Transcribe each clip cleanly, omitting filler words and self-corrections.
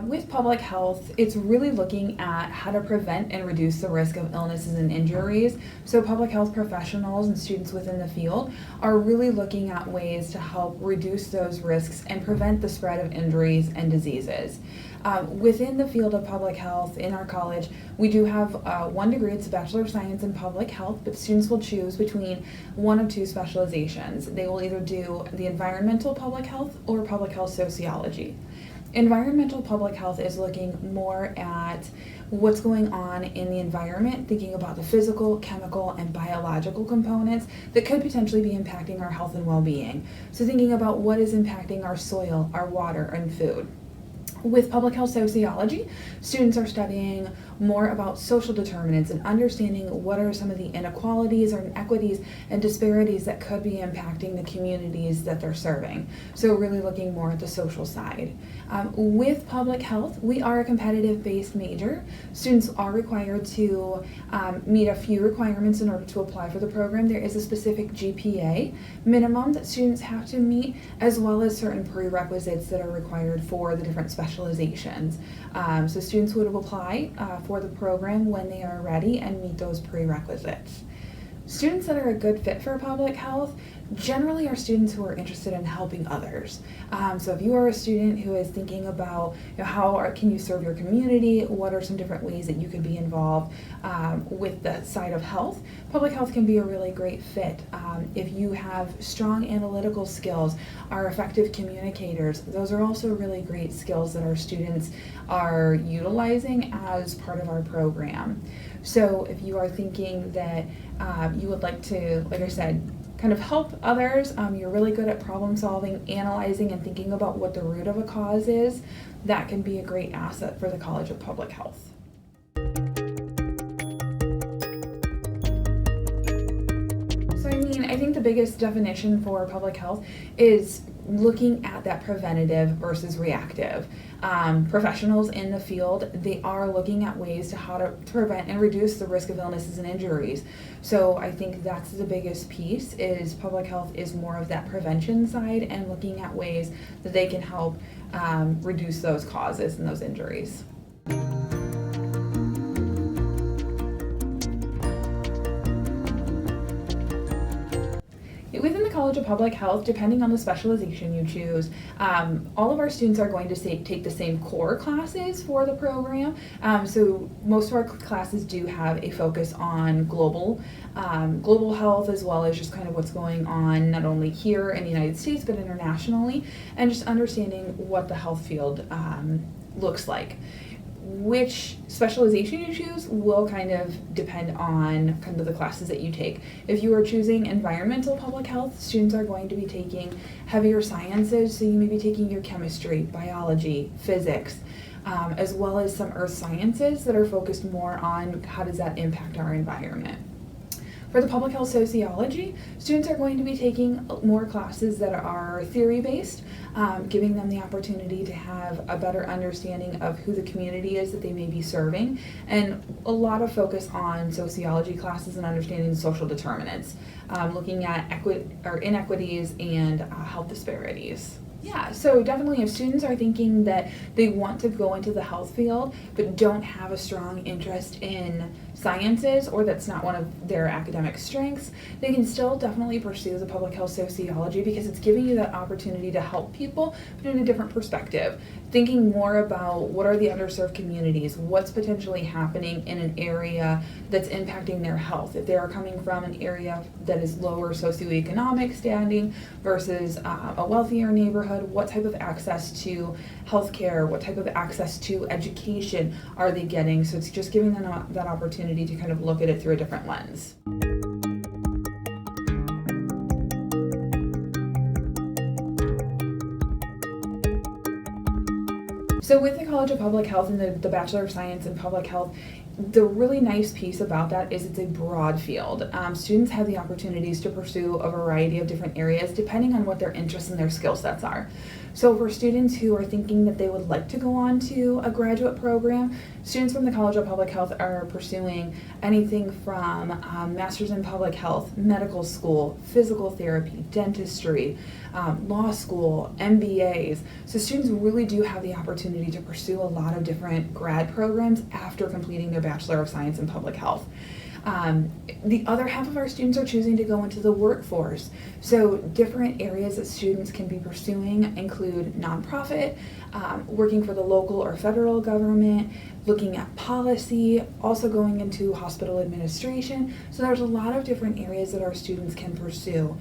With public health, it's really looking at how to prevent and reduce the risk of illnesses and injuries. So public health professionals and students within the field are really looking at ways to help reduce those risks and prevent the spread of injuries and diseases. Within the field of public health in our college, we do have one degree. It's a Bachelor of Science in Public Health, but students will choose between one of two specializations. They will either do the environmental public health or public health sociology. Environmental public health is looking more at what's going on in the environment, thinking about the physical, chemical, and biological components that could potentially be impacting our health and well-being. So thinking about what is impacting our soil, our water, and food. With public health sociology, students are studying more about social determinants and understanding what are some of the inequalities or inequities and disparities that could be impacting the communities that they're serving. So really looking more at the social side. With public health, we are a competitive-based major. Students are required to meet a few requirements in order to apply for the program. There is a specific GPA minimum that students have to meet, as well as certain prerequisites that are required for the different specializations. So students would apply for the program when they are ready and meet those prerequisites. Students that are a good fit for public health generally are students who are interested in helping others. So if you are a student who is thinking about how can you serve your community, what are some different ways that you could be involved with the side of health, public health can be a really great fit. If you have strong analytical skills, are effective communicators, those are also really great skills that our students are utilizing as part of our program. So if you are thinking that you would like to, like I said, kind of help others, you're really good at problem solving, analyzing, and thinking about what the root of a cause is, that can be a great asset for the College of Public Health. So I think the biggest definition for public health is looking at that preventative versus reactive. Professionals in the field, they are looking at ways to how to prevent and reduce the risk of illnesses and injuries. So I think that's the biggest piece, is public health is more of that prevention side and looking at ways that they can help reduce those causes and those injuries. Within the College of Public Health, depending on the specialization you choose, all of our students are going to take the same core classes for the program. So most of our classes do have a focus on global health, as well as just kind of what's going on not only here in the United States but internationally, and just understanding what the health field looks like. Which specialization you choose will kind of depend on kind of the classes that you take. If you are choosing environmental public health, students are going to be taking heavier sciences, so you may be taking your chemistry, biology, physics, as well as some earth sciences that are focused more on how does that impact our environment. For the public health sociology, students are going to be taking more classes that are theory-based, giving them the opportunity to have a better understanding of who the community is that they may be serving, and a lot of focus on sociology classes and understanding social determinants, looking at inequities and health disparities. Yeah, so definitely if students are thinking that they want to go into the health field but don't have a strong interest in sciences, or that's not one of their academic strengths, they can still definitely pursue the public health sociology, because it's giving you that opportunity to help people but in a different perspective, thinking more about what are the underserved communities, what's potentially happening in an area that's impacting their health. If they are coming from an area that is lower socioeconomic standing versus a wealthier neighborhood, what type of access to healthcare, what type of access to education are they getting? So it's just giving them that opportunity to kind of look at it through a different lens. So with the College of Public Health and the Bachelor of Science in Public Health, the really nice piece about that is it's a broad field. Students have the opportunities to pursue a variety of different areas depending on what their interests and their skill sets are. So for students who are thinking that they would like to go on to a graduate program, students from the College of Public Health are pursuing anything from Masters in Public Health, medical school, physical therapy, dentistry, law school, MBAs. So students really do have the opportunity to pursue a lot of different grad programs after completing their Bachelor of Science in Public Health. The other half of our students are choosing to go into the workforce. So different areas that students can be pursuing include nonprofit, working for the local or federal government, looking at policy, also going into hospital administration. So there's a lot of different areas that our students can pursue.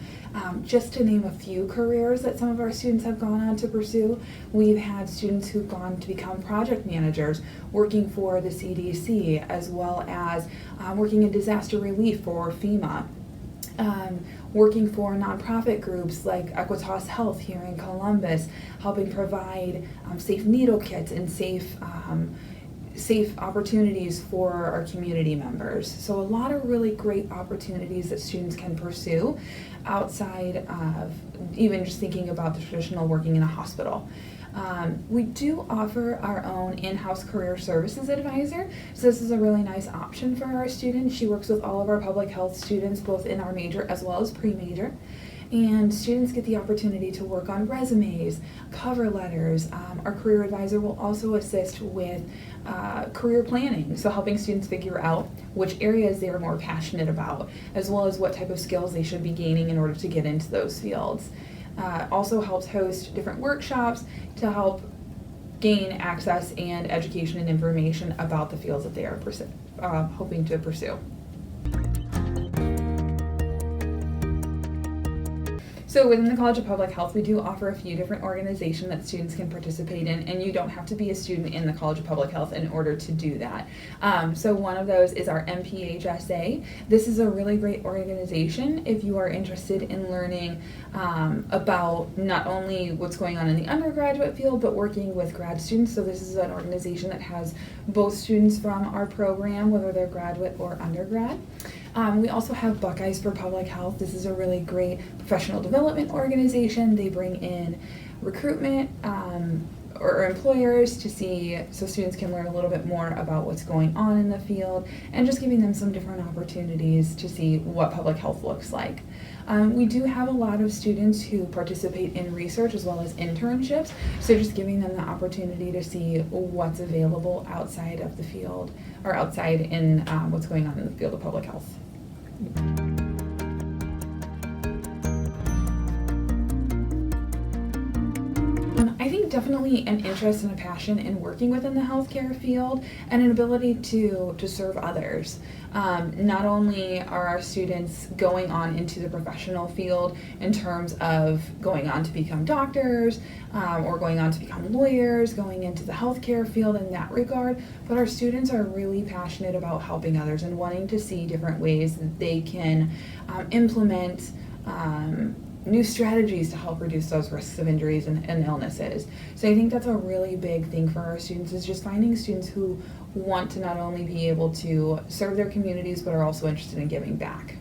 Just to name a few careers that some of our students have gone on to pursue, we've had students who've gone to become project managers, working for the CDC, as well as working in disaster relief for FEMA. Working for nonprofit groups like Equitas Health here in Columbus, helping provide safe needle kits and safe opportunities for our community members. So a lot of really great opportunities that students can pursue outside of even just thinking about the traditional working in a hospital. We do offer our own in-house career services advisor, so this is a really nice option for our students. She works with all of our public health students, both in our major as well as pre-major. And students get the opportunity to work on resumes, cover letters. Our career advisor will also assist with career planning, so helping students figure out which areas they are more passionate about, as well as what type of skills they should be gaining in order to get into those fields. Also helps host different workshops to help gain access and education and information about the fields that they are hoping to pursue. So within the College of Public Health, we do offer a few different organizations that students can participate in, and you don't have to be a student in the College of Public Health in order to do that. So one of those is our MPHSA. This is a really great organization if you are interested in learning about not only what's going on in the undergraduate field, but working with grad students. So this is an organization that has both students from our program, whether they're graduate or undergrad. We also have Buckeyes for Public Health. This is a really great professional development organization. They bring in recruitment or employers to see, so students can learn a little bit more about what's going on in the field, and just giving them some different opportunities to see what public health looks like. We do have a lot of students who participate in research as well as internships, so just giving them the opportunity to see what's available outside of the field, or outside in what's going on in the field of public health. I think definitely an interest and a passion in working within the healthcare field, and an ability to serve others. Not only are our students going on into the professional field in terms of going on to become doctors, or going on to become lawyers, going into the healthcare field in that regard, but our students are really passionate about helping others and wanting to see different ways that they can implement new strategies to help reduce those risks of injuries and illnesses. So I think that's a really big thing for our students, is just finding students who want to not only be able to serve their communities, but are also interested in giving back.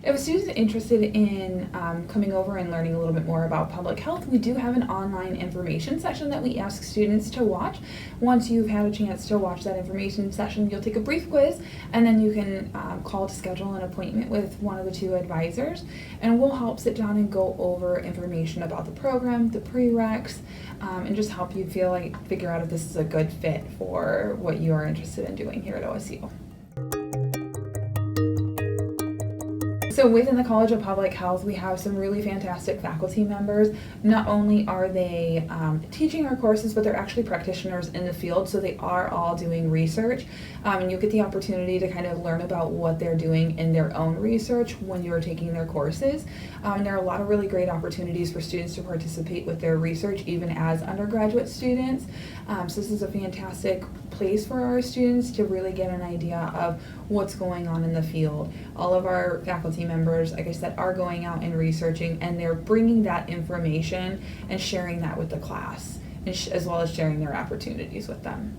If a student is interested in coming over and learning a little bit more about public health, we do have an online information session that we ask students to watch. Once you've had a chance to watch that information session, you'll take a brief quiz, and then you can call to schedule an appointment with one of the two advisors, and we'll help sit down and go over information about the program, the prereqs, and just help you figure out if this is a good fit for what you are interested in doing here at OSU. So within the College of Public Health, we have some really fantastic faculty members. Not only are they teaching our courses, but they're actually practitioners in the field, so they are all doing research. And you'll get the opportunity to kind of learn about what they're doing in their own research when you're taking their courses. And there are a lot of really great opportunities for students to participate with their research, even as undergraduate students. So this is a fantastic place for our students to really get an idea of what's going on in the field. All of our faculty members, like I said, are going out and researching, and they're bringing that information and sharing that with the class, and as well as sharing their opportunities with them.